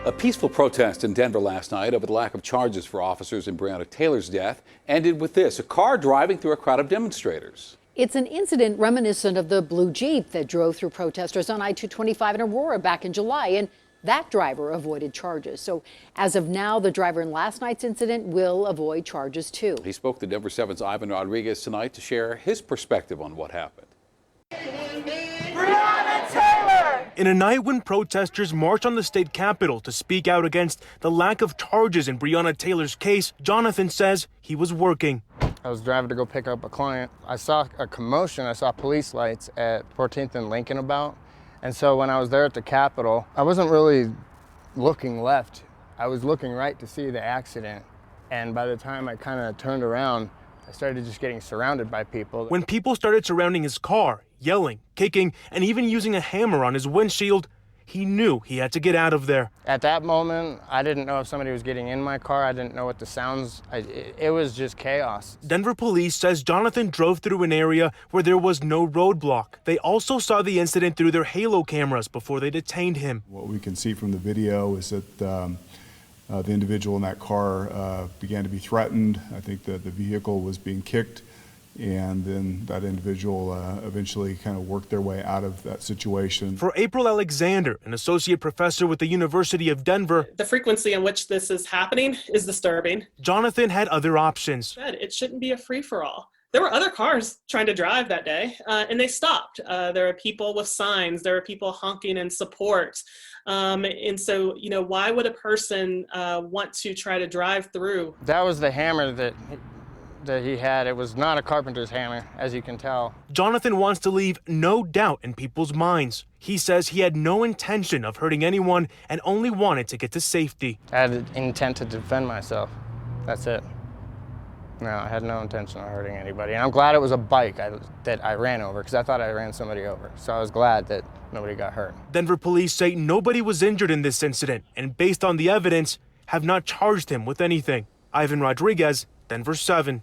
A peaceful protest in Denver last night over the lack of charges for officers in Breonna Taylor's death ended with this: a car driving through a crowd of demonstrators. It's an incident reminiscent of the blue Jeep that drove through protesters on I-225 in Aurora back in July, and that driver avoided charges. So as of now, the driver in last night's incident will avoid charges too. He spoke to Denver 7's Ivan Rodriguez tonight to share his perspective on what happened. Breonna Taylor! In a night when protesters marched on the state capitol to speak out against the lack of charges in Breonna Taylor's case, Jonathan says he was working. I was driving to go pick up a client. I saw a commotion. I saw police lights at 14th and Lincoln about. And so when I was there at the Capitol, I wasn't really looking left. I was looking right to see the accident. And by the time I kind of turned around, I started just getting surrounded by people. When people started surrounding his car, yelling, kicking, and even using a hammer on his windshield, he knew he had to get out of there. At that moment, I didn't know if somebody was getting in my car. I didn't know what the sounds, it was just chaos. Denver police says Jonathan drove through an area where there was no roadblock. They also saw the incident through their Halo cameras before they detained him. What we can see from the video is that the individual in that car began to be threatened. I think that the vehicle was being kicked, and then that individual eventually kind of worked their way out of that situation. For April Alexander, an associate professor with the University of Denver, the frequency in which this is happening is disturbing. Jonathan had other options. It shouldn't be a free-for-all. There were other cars trying to drive that day, and they stopped. There are people with signs. There are people honking in support. And so, why would a person want to try to drive through? That was the hammer that he had. It was not a carpenter's hammer, as you can tell. Jonathan wants to leave no doubt in people's minds. He says he had no intention of hurting anyone and only wanted to get to safety. I had an intent to defend myself. That's it. No, I had no intention of hurting anybody. And I'm glad it was a bike that I ran over, because I thought I ran somebody over. So I was glad that nobody got hurt. Denver police say nobody was injured in this incident, and based on the evidence, have not charged him with anything. Ivan Rodriguez, Denver 7.